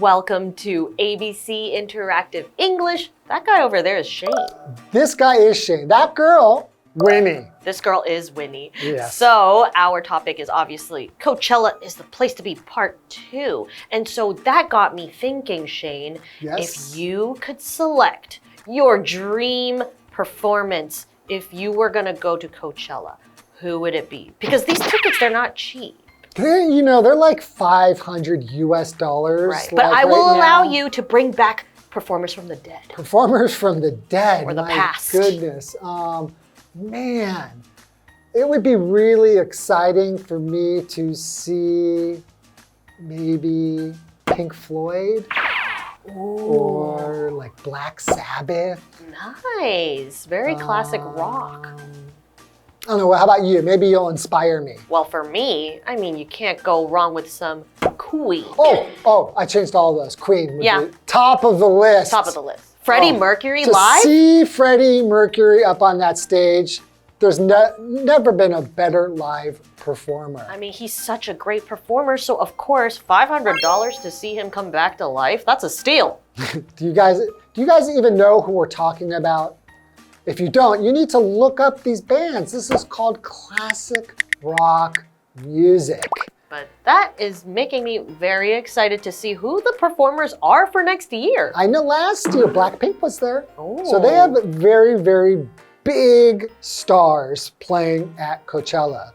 Welcome to ABC Interactive English. That guy over there is Shane. This guy is Shane. That girl, Winnie. This girl is Winnie. Yes. So our topic is obviously Coachella is the place to be part 2. And so that got me thinking, Shane, Yes. if you could select your dream performance if you were going to go to Coachella, who would it be? Because these tickets, they're not cheap. They're like $500 US. Right. But I will allow you to bring back performers from the dead. Performers from the dead. Or the My past. Goodness. Man, it would be really exciting for me to see maybe Pink Floyd. Or like Black Sabbath. Nice. Very classic rock. I don't know, how about you? Maybe you'll inspire me. Well, for me, I mean, you can't go wrong with some Queen. Oh, I changed all those. Queen would Yeah. be top of the list. Top of the list. Freddie Mercury to live? See Freddie Mercury up on that stage, there's never been a better live performer. I mean, he's such a great performer, so of course, $500 to see him come back to life, that's a steal. Do you guys even know who we're talking about? If you don't, you need to look up these bands. This is called classic rock music. But that is making me very excited to see who the performers are for next year. I know last year Blackpink was there. Oh. So they have very, very big stars playing at Coachella.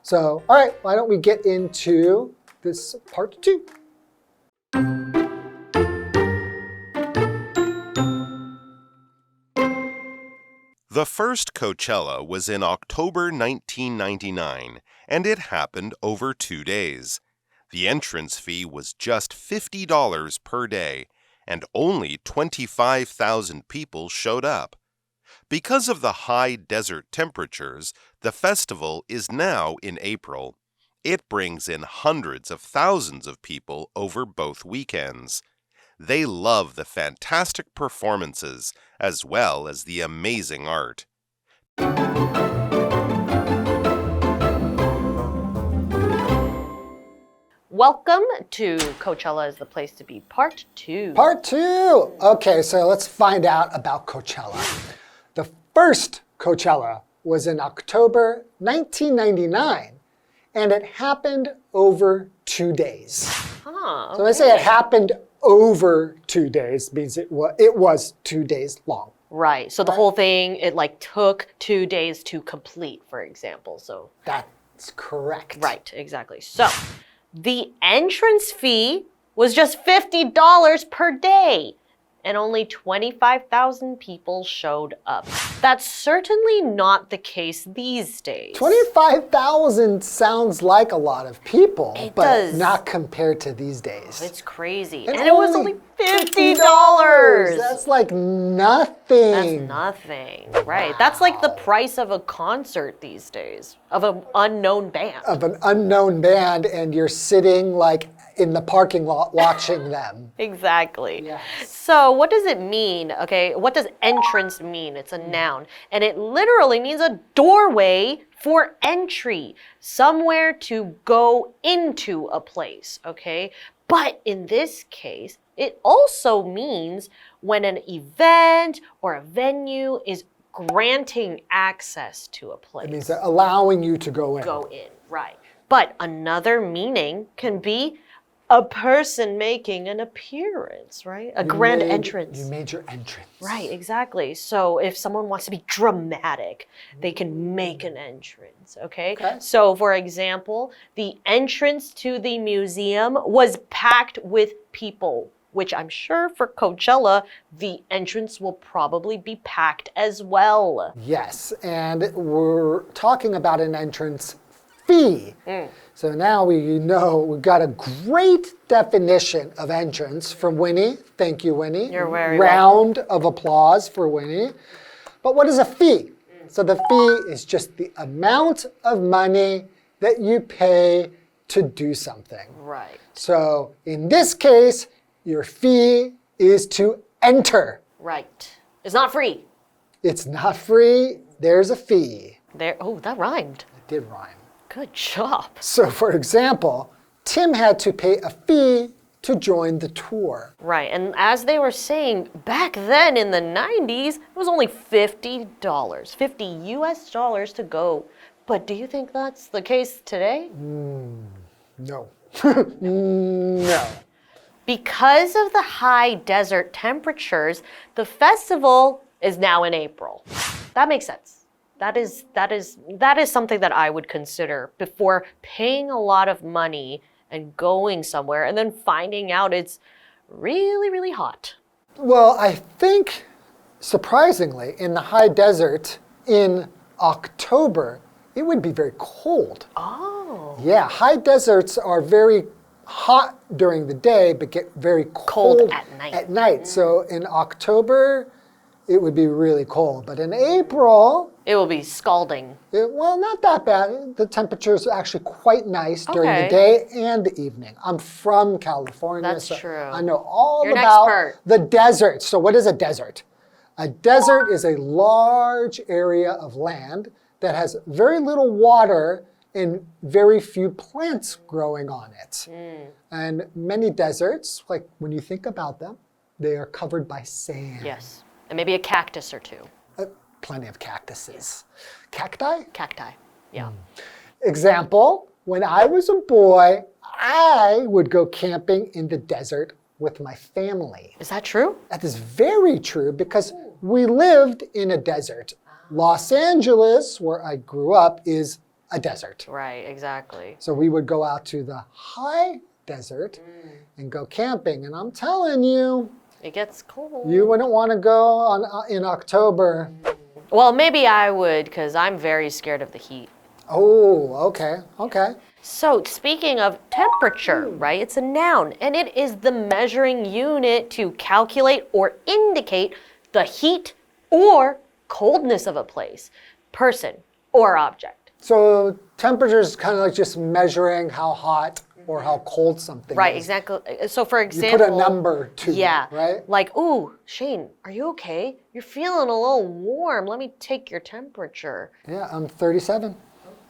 So, all right, why don't we get into this part 2? The first Coachella was in October 1999, and it happened over 2 days. The entrance fee was just $50 per day, and only 25,000 people showed up. Because of the high desert temperatures, the festival is now in April. It brings in hundreds of thousands of people over both weekends. They love the fantastic performances as well as the amazing art. Welcome to Coachella is the place to be part 2. Part 2. Okay, so let's find out about Coachella. The first Coachella was in October 1999, and it happened over 2 days. Okay. So when I say it happened over 2 days, means it was 2 days long. Right. So the whole thing, it like took 2 days to complete, for example. So That's correct. right, exactly. So the entrance fee was just $50 per day, and only 25,000 people showed up. That's certainly not the case these days. 25,000 sounds like a lot of people, It but does. not compared to these days. It's crazy. And And it was only $50. That's like nothing. That's nothing, right? That's like the price of a concert these days, of an unknown band. Of an unknown band, and you're sitting like in the parking lot watching them. Exactly. Yes. So what does it mean? Okay, what does entrance mean? It's a noun, and it literally means a doorway for entry, somewhere to go into a place, okay? But in this case, it also means when an event or a venue is granting access to a place. It means they're allowing you to go in. Go in, right. But another meaning can be a person making an appearance, right? A grand entrance. You made your entrance. Right, exactly. So if someone wants to be dramatic, they can make an entrance, okay? So for example, the entrance to the museum was packed with people, which I'm sure for Coachella, the entrance will probably be packed as well. Yes, and we're talking about an entrance fee. So now we've got a great definition of entrance from Winnie. Thank you, Winnie. You're very Round of applause for Winnie. But what is a fee? So the fee is just the amount of money that you pay to do something. Right. So in this case, your fee is to enter. Right. It's not free. It's not free. There's a fee. There. Oh, that rhymed. It did rhyme. Good job. So for example, Tim had to pay a fee to join the tour. Right, and as they were saying, back then in the 90s, it was only $50, 50 US dollars to go. But do you think that's the case today? No. No. Because of the high desert temperatures, the festival is now in April. That makes sense. That is something that I would consider before paying a lot of money and going somewhere and then finding out it's really, really hot. Well, I think, surprisingly, in the high desert in October, it would be very cold. Oh. Yeah, high deserts are very hot during the day, but get very cold at night. So in October, it would be really cold. But in April, it will be scalding. Well, not that bad. The temperature is actually quite nice during the day and the evening. I'm from California, That's true. I know all You're about the desert. So what is a desert? A desert is a large area of land that has very little water and very few plants growing on it. And many deserts, like when you think about them, they are covered by sand. Yes, and maybe a cactus or two. Plenty of cactuses. Cacti? Cacti, yeah. Example, when I was a boy, I would go camping in the desert with my family. Is that true? That is very true because we lived in a desert. Los Angeles, where I grew up, is a desert. Right, exactly. So we would go out to the high desert and go camping. And I'm telling you, it gets cold. you wouldn't want to go in October. Well, maybe I would because I'm very scared of the heat. Oh, okay, okay. So speaking of temperature, right, it's a noun, and it is the measuring unit to calculate or indicate the heat or coldness of a place, person, or object. So temperature is kind of like just measuring how hot or how cold something Right, is. exactly. So for example, You put a number to yeah, it, right? Like, ooh, Shane, are you okay? You're feeling a little warm. Let me take your temperature. Yeah, I'm 37.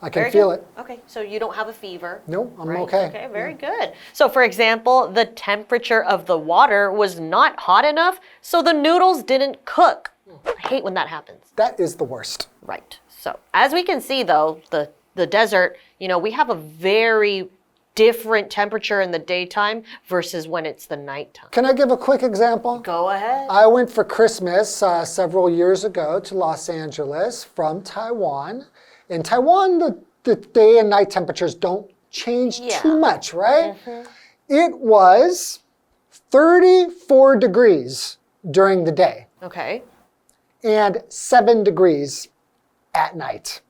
I can Very feel good. it. Okay, so you don't have a fever. No, I'm right? okay. Okay, very good. So for example, the temperature of the water was not hot enough, so the noodles didn't cook. I hate when that happens. That is the worst. Right. So as we can see though, the desert, you know, we have a very different temperature in the daytime versus when it's the nighttime. Can I give a quick example? Go ahead. I went for Christmas several years ago to Los Angeles from Taiwan. In Taiwan, the day and night temperatures don't change too much, right? It was 34 degrees during the day. Okay. And 7 degrees at night.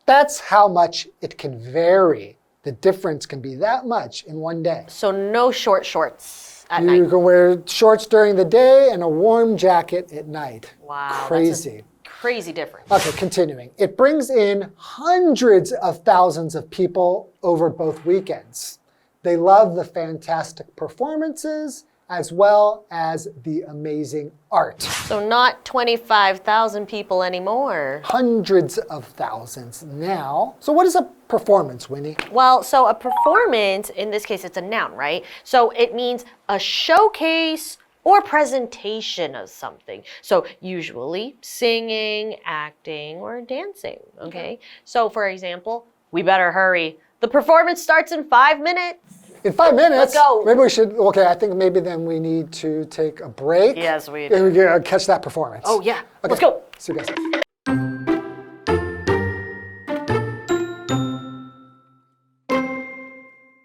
That's how much it can vary. The difference can be that much in one day. So no short shorts at night. You can wear shorts during the day and a warm jacket at night. Wow. Crazy. Crazy difference. Okay, continuing. It brings in hundreds of thousands of people over both weekends. They love the fantastic performances as well as the amazing art. So not 25,000 people anymore. Hundreds of thousands now. So what is a performance, Winnie? Well, so a performance, in this case, it's a noun, right? So it means a showcase or presentation of something. So usually singing, acting, or dancing, okay? So for example, we better hurry. The performance starts in 5 minutes. In 5 minutes? Let's go. Maybe we should, okay, I think maybe then we need to take a break. Yes, we do. And we can catch that performance. Oh yeah, Okay. let's go. See you guys.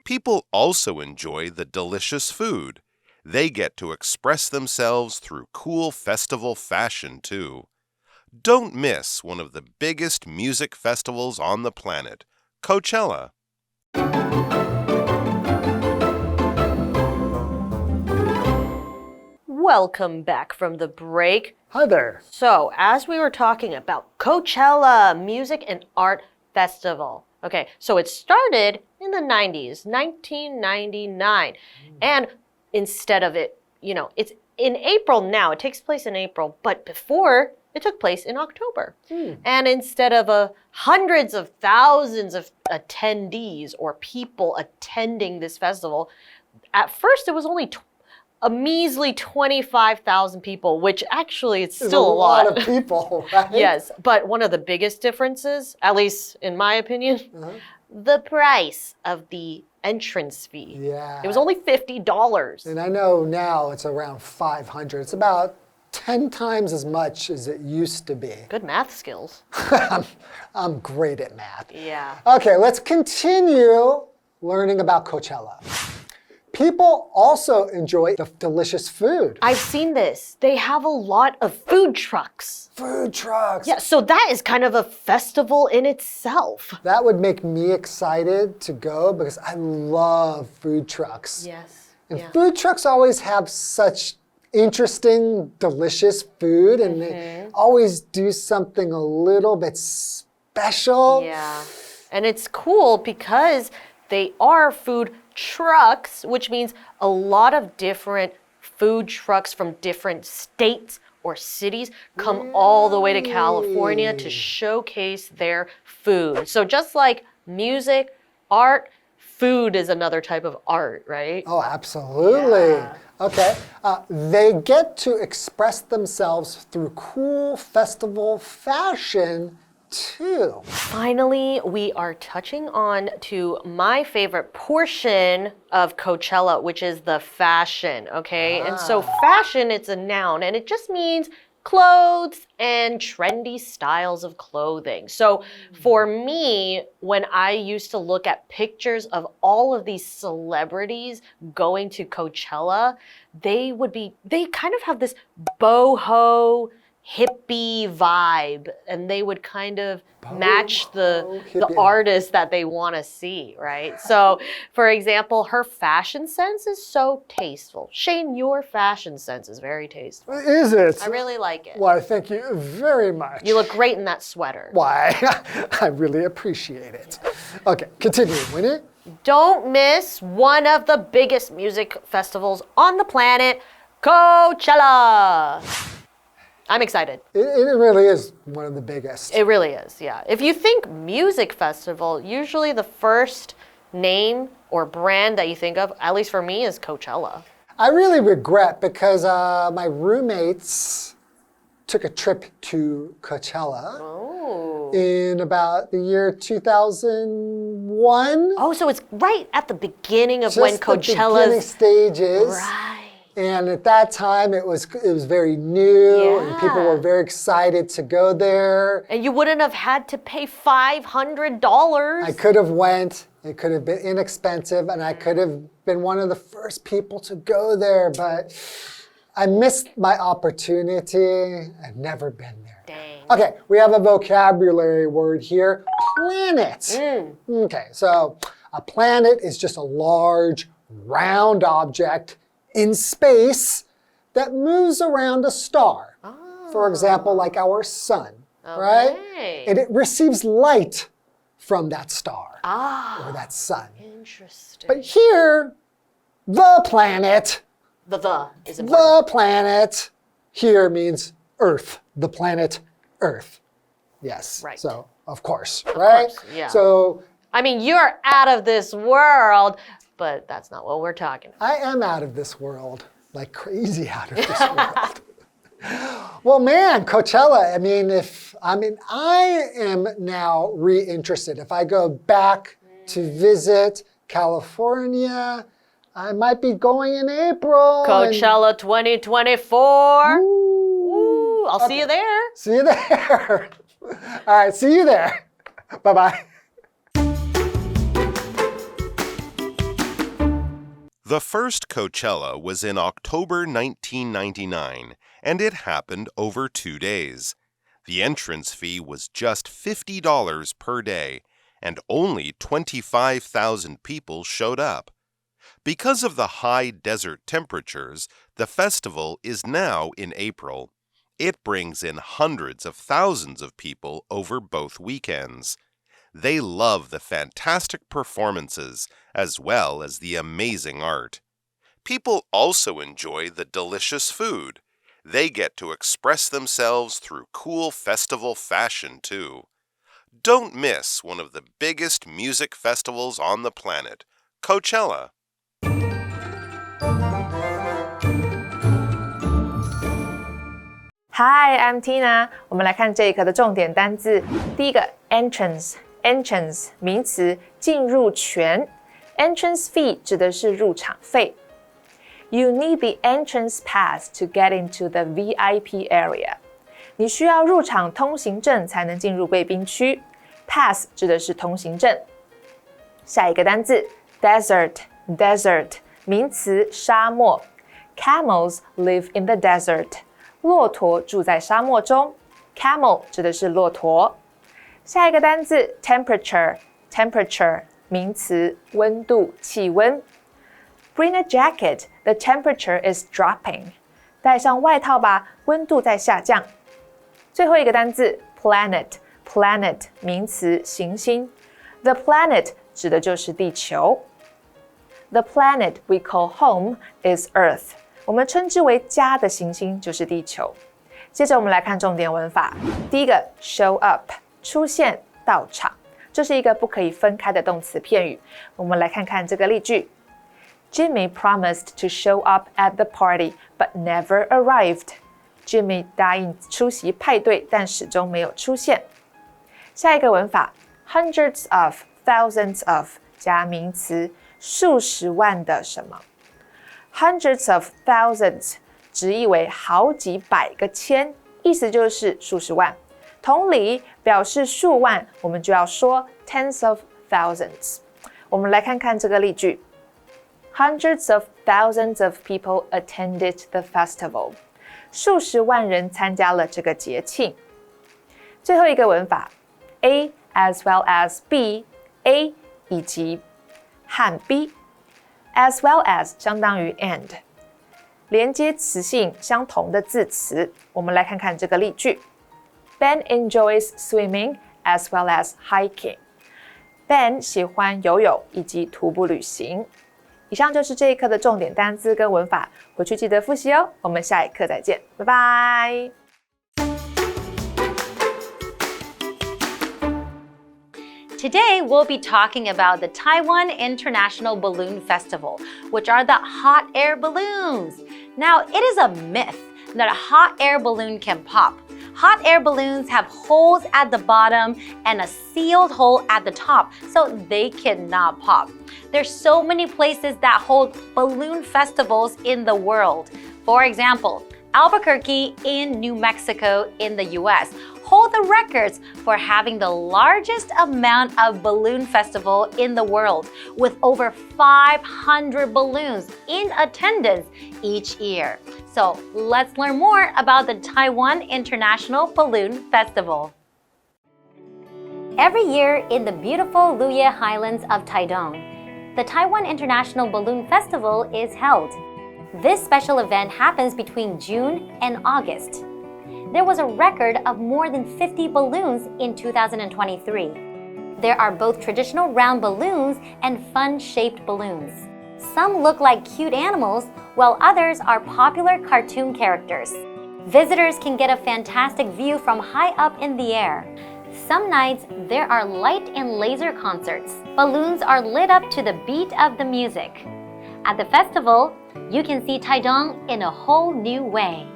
People also enjoy the delicious food. They get to express themselves through cool festival fashion, too. Don't miss one of the biggest music festivals on the planet, Coachella. Welcome back from the break. Hi there. So, as we were talking about Coachella Music and Art Festival. Okay, so it started in the 90s, 1999. And instead of it, you know, it's in April now. It takes place in April, but before it took place in October. And instead of hundreds of thousands of attendees or people attending this festival, at first it was only a measly 25,000 people, which actually is still a lot of people, right? Yes, but one of the biggest differences, at least in my opinion, the price of the entrance fee. Yeah. It was only $50. And I know now it's around 500. It's about 10 times as much as it used to be. Good math skills. I'm great at math. Yeah. Okay, let's continue learning about Coachella. People also enjoy the delicious food. I've seen this. They have a lot of food trucks. Food trucks. Yeah, so that is kind of a festival in itself. That would make me excited to go because I love food trucks. Yes. And food trucks always have such interesting, delicious food, and they always do something a little bit special. Yeah. And it's cool because they are food trucks, which means a lot of different food trucks from different states or cities come all the way to California to showcase their food. So just like music, art, food is another type of art, right? Oh, absolutely. Yeah. Okay. They get to express themselves through cool festival fashion too. Finally, we are touching on to my favorite portion of Coachella, which is the fashion, okay? And so fashion, it's a noun, and it just means clothes and trendy styles of clothing. So for me, when I used to look at pictures of all of these celebrities going to Coachella, they kind of have this boho, hippie vibe, and they would kind of match the artist that they want to see, right? So, for example, her fashion sense is so tasteful. Shane, your fashion sense is very tasteful. Is it? I really like it. Why, thank you very much. You look great in that sweater. Why, I really appreciate it. Okay, continue, Winnie. Don't miss one of the biggest music festivals on the planet, Coachella. I'm excited. It really is one of the biggest. It really is, yeah. If you think music festival, usually the first name or brand that you think of, at least for me, is Coachella. I really regret because my roommates took a trip to Coachella in about the year 2001. Oh, so it's right at the beginning of Just when the beginning Coachella's stages. Right. And at that time, it was very new, and people were very excited to go there. And you wouldn't have had to pay $500. I could have went. It could have been inexpensive, and I could have been one of the first people to go there, but I missed my opportunity. I've never been there. Dang. Okay, we have a vocabulary word here, planet. Okay, so a planet is just a large, round object in space that moves around a star. For example, like our sun, right? And it receives light from that star or that sun. Interesting. But here, the planet, The is important. the planet here means Earth, the planet Earth. Yes, Right. so of course, right? course, yeah. So I mean, you're out of this world, but that's not what we're talking about. I am out of this world, like crazy out of this world. Well, man, Coachella, I am now re-interested. If I go back to visit California, I might be going in April. Coachella 2024. Ooh. I'll see you there. See you there. All right, see you there. Bye-bye. The first Coachella was in October 1999, and it happened over 2 days. The entrance fee was just $50 per day, and only 25,000 people showed up. Because of the high desert temperatures, the festival is now in April. It brings in hundreds of thousands of people over both weekends. They love the fantastic performances as well as the amazing art. People also enjoy the delicious food. They get to express themselves through cool festival fashion too. Don't miss one of the biggest music festivals on the planet, Coachella. Hi, I'm Tina. 我们来看这一课的重点单字。第一个 entrance 名词，进入权。Entrance fee 指的是入场费。You need the entrance pass to get into the VIP area. 你需要入场通行证才能进入贵宾区。Pass 指的是通行证。下一个单字 desert 名词，沙漠。Camels live in the desert. 骆驼住在沙漠中。Camel 指的是骆驼。下一个单字 temperature 名词，温度，气温。Bring a jacket, the temperature is dropping. 带上外套吧，温度在下降。最后一个单字 planet 名词，行星。The planet 指的就是地球。The planet we call home is Earth. 我们称之为家的行星就是地球。接着我们来看重点文法。第一个 show up 出现到场，这是一个不可以分开的动词片语。我们来看看这个例句。Jimmy promised to show up at the party, but never arrived. Jimmy 答应出席派对，但始终没有出现。下一个文法 hundreds of, thousands of 加名词，数十万的什么。Hundreds of thousands 直译为好几百个千，意思就是数十万。同理，表示数万，我们就要说 tens of thousands。我们来看看这个例句。Hundreds of thousands of people attended the festival. 数十万人参加了这个节庆。最后一个文法 A as well as B, A 以及和 B as well as 相当于 and 连接词性相同的字词。我们来看看这个例句。Ben enjoys swimming as well as hiking. Ben 喜欢游泳以及徒步旅行。以上就是这一课的重点单字跟文法，回去记得复习哦。我们下一课再见，拜拜。Today, we'll be talking about the Taiwan International Balloon Festival, which are the hot air balloons. Now, it is a myth that a hot air balloon can pop. Hot air balloons have holes at the bottom and a sealed hole at the top, so they cannot pop. There's so many places that hold balloon festivals in the world. For example, Albuquerque in New Mexico in the US hold the records for having the largest amount of balloon festival in the world, with over 500 balloons in attendance each year. So let's learn more about the Taiwan International Balloon Festival. Every year in the beautiful Luye Highlands of Taitung, the Taiwan International Balloon Festival is held. This special event happens between June and August. There was a record of more than 50 balloons in 2023. There are both traditional round balloons and fun-shaped balloons. Some look like cute animals, while others are popular cartoon characters. Visitors can get a fantastic view from high up in the air. Some nights, there are light and laser concerts. Balloons are lit up to the beat of the music. At the festival, you can see Taitung in a whole new way.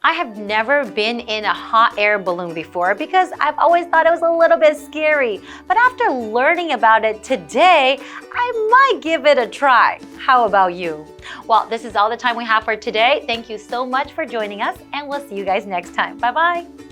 I have never been in a hot air balloon before because I've always thought it was a little bit scary. But after learning about it today, I might give it a try. How about you? Well, this is all the time we have for today. Thank you so much for joining us, and we'll see you guys next time. Bye-bye.